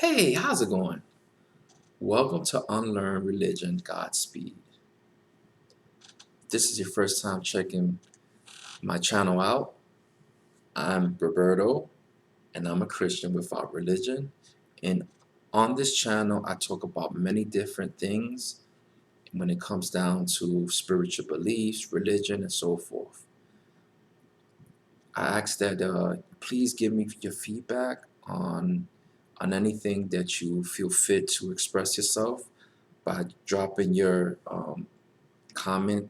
Hey, how's it going? Welcome to Unlearn Religion, Godspeed. If this is your first time checking my channel out, I'm Roberto, and I'm a Christian without religion. And on this channel, I talk about many different things when it comes down to spiritual beliefs, religion, and so forth. I ask that please give me your feedback on anything that you feel fit to express yourself by dropping your comment.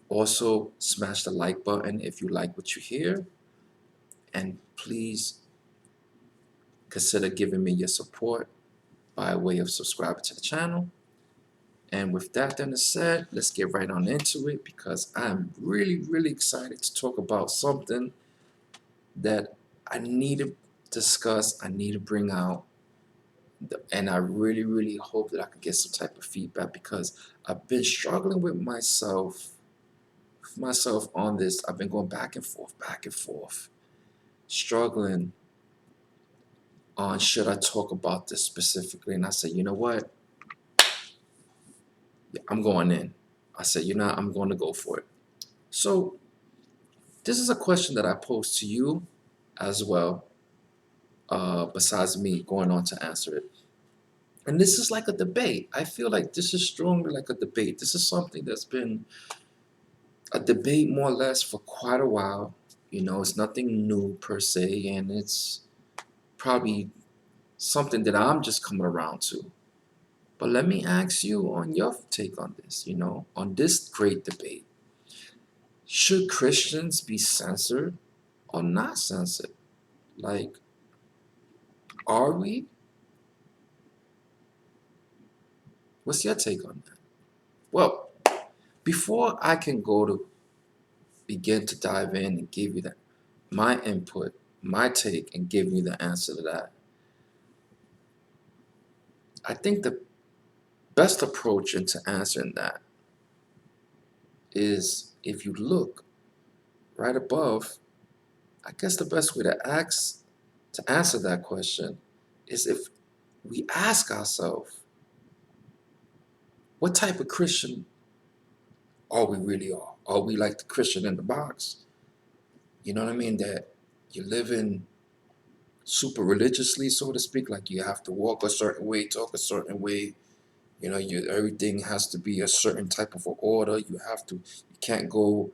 Also, smash the like button if you like what you hear, and please consider giving me your support by way of subscribing to the channel. And with that then said, let's get right on into it because I'm really excited to talk about something that I need to discuss, I need to bring out, and I really hope that I can get some type of feedback because I've been struggling with myself on this. I've been going back and forth, struggling on should I talk about this specifically. And I said, you know what? Yeah, I'm going in. I said, you know, I'm going to go for it. So this is a question that I pose to you as well, besides me going on to answer it. And this is like a debate. I feel like this is strongly like a debate. This is something that's been a debate more or less for quite a while. You know, it's nothing new per se, and it's probably something that I'm just coming around to. But let me ask you on your take on this, on this great debate. Should Christians be censored or not censored? Like, are we? What's your take on that? Well, before I can go to begin to dive in and give you my input, my take, and give you the answer to that, I think the best approach into answering that is if you look right above. I guess the best way to answer that question is if we ask ourselves, what type of Christian are we really are? Are we like the Christian in the box? You know what I mean? That you live in super religiously, so to speak, like you have to walk a certain way, talk a certain way. Everything has to be a certain type of order. You can't go,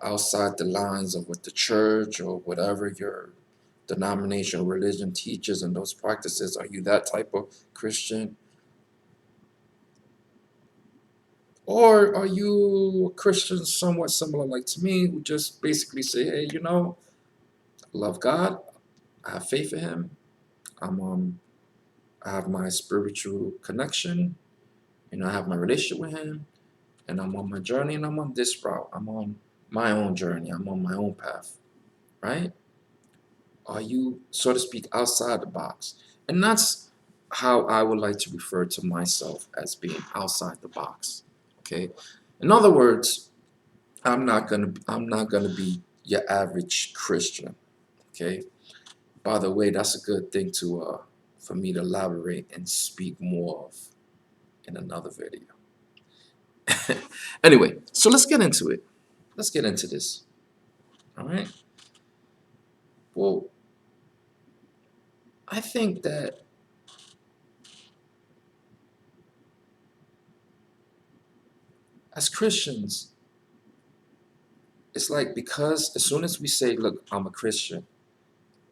outside the lines of what the church or whatever your denomination or religion teaches and those practices. Are you that type of Christian? Or are you a Christian somewhat similar like to me who just basically say, hey, I love God, I have faith in him, I have my spiritual connection, I have my relationship with him, and I'm on my journey and I'm on this route. I'm on my own journey, I'm on my own path, right? Are you, so to speak, outside the box? And that's how I would like to refer to myself as being outside the box. Okay. In other words, I'm not gonna be your average Christian. Okay. By the way, that's a good thing to for me to elaborate and speak more of in another video. Anyway, so let's get into it. Let's get into this. All right. Well, I think that as Christians, it's like because as soon as we say, look, I'm a Christian,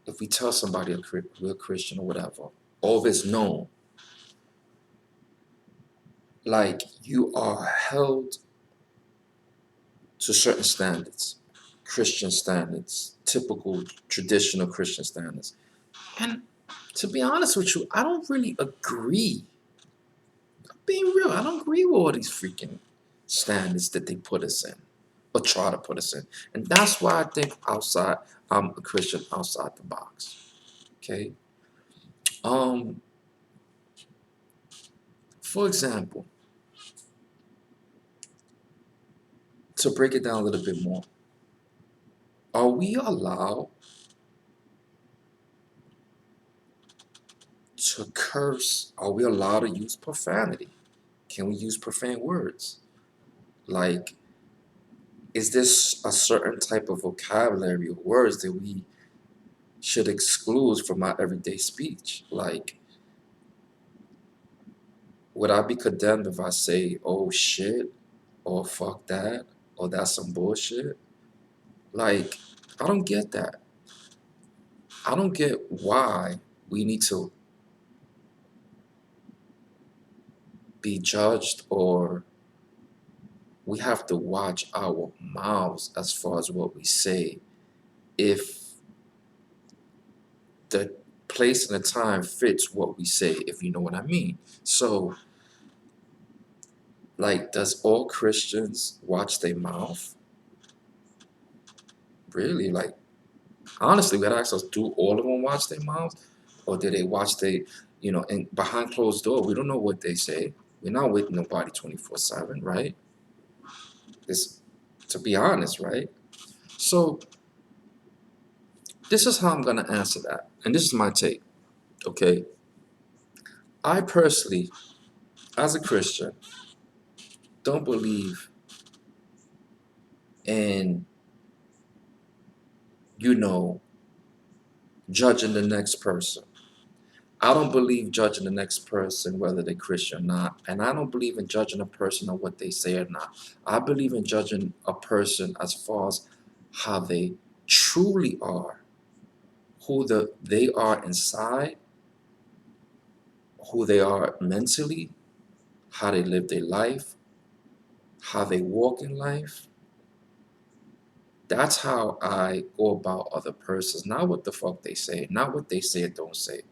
if we tell somebody we're a Christian or whatever, all of it's known. Like you are held to certain standards, Christian standards, typical traditional Christian standards. And to be honest with you, I don't really agree. I'm being real, I don't agree with all these freaking standards that they put us in or try to put us in. And that's why I think I'm a Christian outside the box. Okay. Um, for example, to break it down a little bit more, are we allowed to curse? Are we allowed to use profanity? Can we use profane words? Like, is this a certain type of vocabulary or words that we should exclude from our everyday speech? Like, would I be condemned if I say, oh shit, or fuck that, or that's some bullshit? Like, I don't get that. I don't get why we need to be judged, or we have to watch our mouths as far as what we say if the place and the time fits what we say, if you know what I mean. So, like, does all Christians watch their mouth? Really? Like, honestly, we gotta ask us, do all of them watch their mouth? Or do they watch and behind closed door, we don't know what they say. We're not with nobody 24/7, right? It's, to be honest, right? So, this is how I'm gonna answer that. And this is my take, okay? I personally, as a Christian, don't believe in, you know, judging the next person. I don't believe judging the next person whether they're Christian or not. And I don't believe in judging a person on what they say or not. I believe in judging a person as far as how they truly are, they are inside, who they are mentally, how they live their life, how they walk in life. That's how I go about other persons, not what the fuck they say, not what they say or don't say.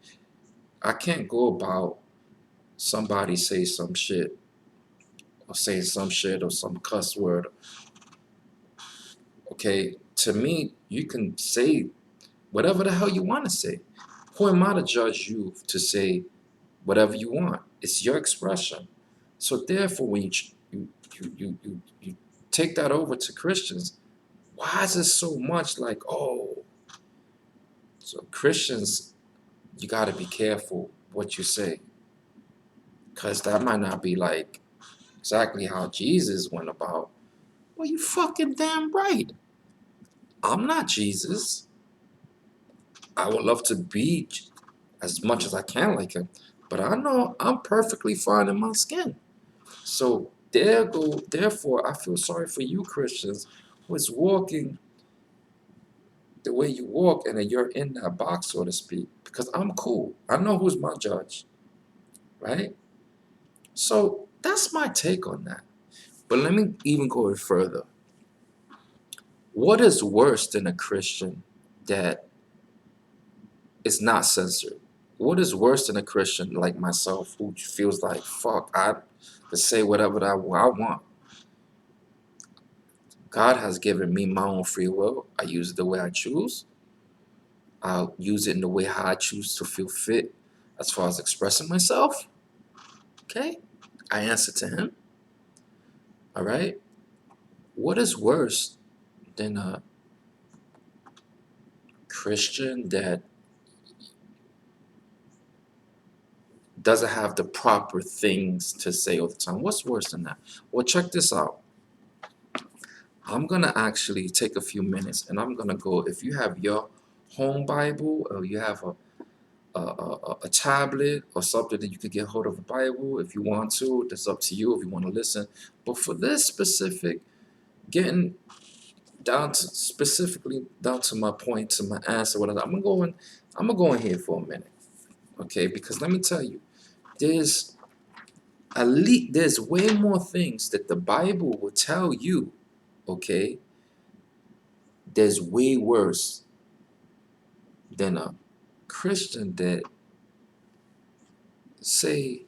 I can't go about somebody say some shit or saying some shit or some cuss word. Okay, to me, you can say whatever the hell you want to say. Who am I to judge you to say whatever you want? It's your expression. So therefore, when you take that over to Christians, why is it so much like, oh, so Christians, you got to be careful what you say, because that might not be like exactly how Jesus went about. Well, you fucking damn right. I'm not Jesus. I would love to be as much as I can like him, but I know I'm perfectly fine in my skin. So therefore, I feel sorry for you Christians who is walking the way you walk and then you're in that box, so to speak, because I'm cool. I know who's my judge, right? So that's my take on that. But let me even go further. What is worse than a Christian that is not censored? What is worse than a Christian like myself who feels like, fuck, I can say whatever I want? God has given me my own free will. I use it the way I choose. I'll use it in the way how I choose to feel fit as far as expressing myself. Okay? I answer to him. All right? What is worse than a Christian that doesn't have the proper things to say all the time? What's worse than that? Well, check this out. I'm going to actually take a few minutes and I'm going to go, if you have your home Bible or you have a tablet or something that you could get hold of a Bible if you want to, that's up to you if you want to listen. But for this specific, getting specifically down to my point, to my answer, whatever, I'm gonna go in here for a minute, okay? Because let me tell you, there's there's way more things that the Bible will tell you, okay? There's way worse than a Christian that say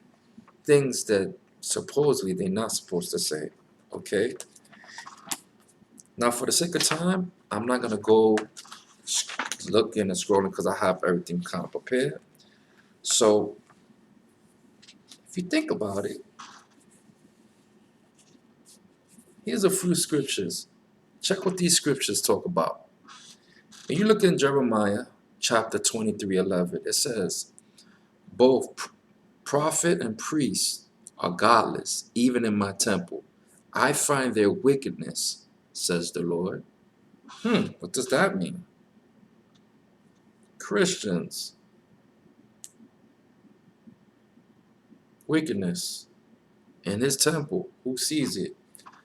things that supposedly they're not supposed to say, okay? Now, for the sake of time, I'm not gonna go looking and scrolling because I have everything kind of prepared. So, if you think about it, here's a few scriptures. Check what these scriptures talk about. When you look in Jeremiah chapter 23:11, it says, Both prophet and priest are godless, even in my temple. I find their wickedness, says the Lord. What does that mean? Christians, wickedness in his temple. Who sees it?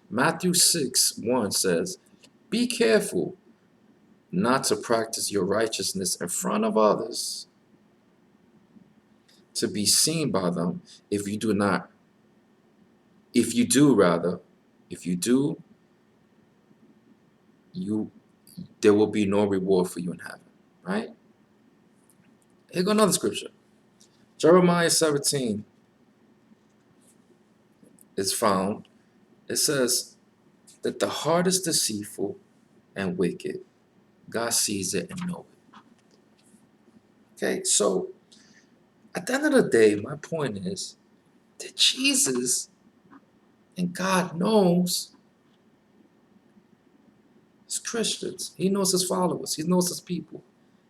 Matthew 6:1 says, be careful not to practice your righteousness in front of others to be seen by them. If you do not, if you do rather, if you do, you there will be no reward for you in heaven. Right? Here go another scripture. Jeremiah 17 is found. It says that the heart is deceitful and wicked. God sees it and knows it. Okay, so at the end of the day, my point is that Jesus and God knows his Christians. He knows his followers. He knows his people.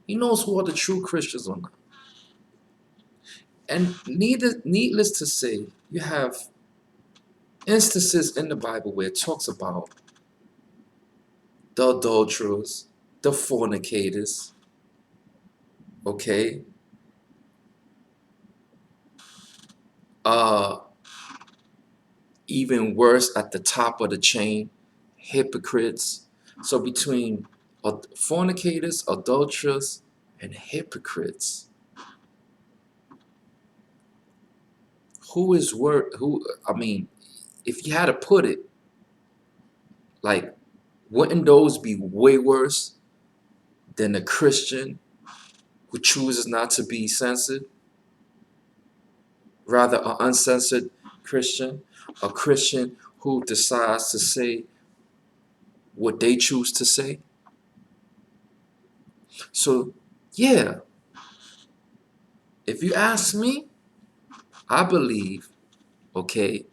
He knows who are the true Christians or not. And needless to say, you have instances in the Bible where it talks about the adulterers, the fornicators, okay? Uh, Even worse, at the top of the chain, hypocrites. So between fornicators, adulterers, and hypocrites, who is worth? Who? I mean, if you had to put it, like, wouldn't those be way worse than a Christian who chooses not to be censored? Rather, an uncensored Christian, a Christian who decides to say what they choose to say. So, yeah, if you ask me, I believe, okay,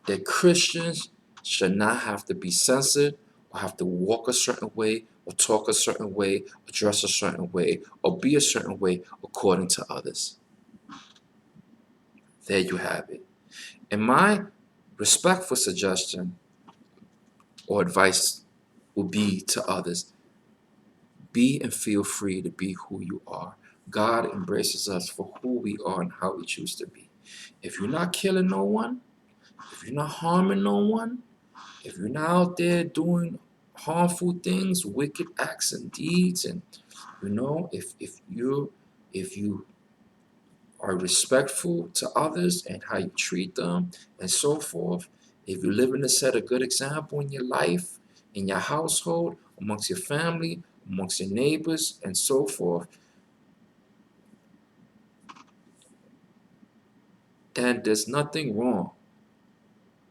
that Christians should not have to be censored or have to walk a certain way or talk a certain way or dress a certain way or be a certain way according to others. There you have it. And my respectful suggestion or advice would be to others, be and feel free to be who you are. God embraces us for who we are and how we choose to be. If you're not killing no one, if you're not harming no one, if you're not out there doing harmful things, wicked acts and deeds, and if you are respectful to others and how you treat them and so forth, if you're living to set a good example in your life, in your household, amongst your family, amongst your neighbors, and so forth, then there's nothing wrong.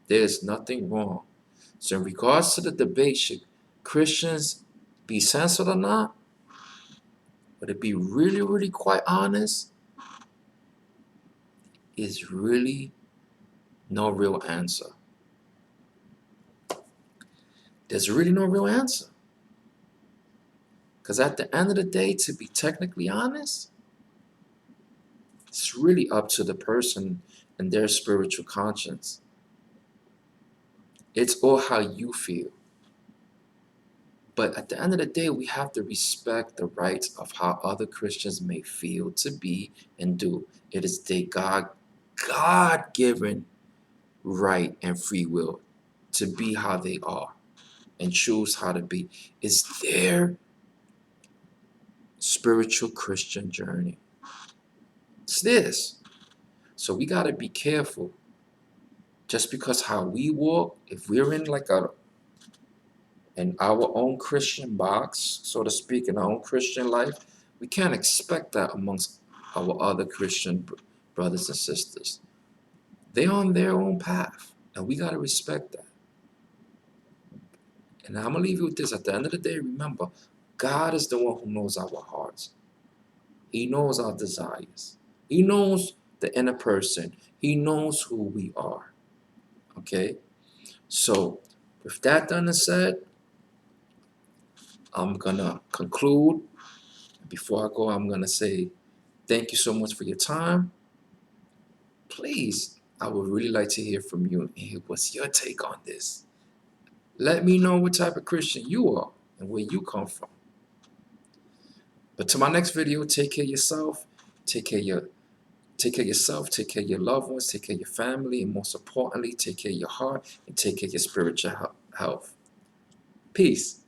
There's nothing wrong. So in regards to the debate, should Christians be censored or not? But to be really, really quite honest, is really no real answer. There's really no real answer. Because at the end of the day, to be technically honest, it's really up to the person and their spiritual conscience. It's all how you feel. But at the end of the day, we have to respect the rights of how other Christians may feel to be and do. It is their God-given right and free will to be how they are and choose how to be. It's their spiritual Christian journey. It's this. So we got to be careful. Just because how we walk, if we're in our own Christian box, so to speak, in our own Christian life, we can't expect that amongst our other Christian brothers and sisters. They're on their own path, and we got to respect that. And I'm going to leave you with this. At the end of the day, remember, God is the one who knows our hearts. He knows our desires. He knows the inner person. He knows who we are. Okay? So, with that done and said, I'm going to conclude. Before I go, I'm going to say thank you so much for your time. please, I would really like to hear from you and hear what's your take on this. Let me know what type of Christian you are and where you come from. But to my next video, take care of yourself, take care of yourself, take care of your loved ones, take care of your family, and most importantly, take care of your heart and take care of your spiritual health. Peace.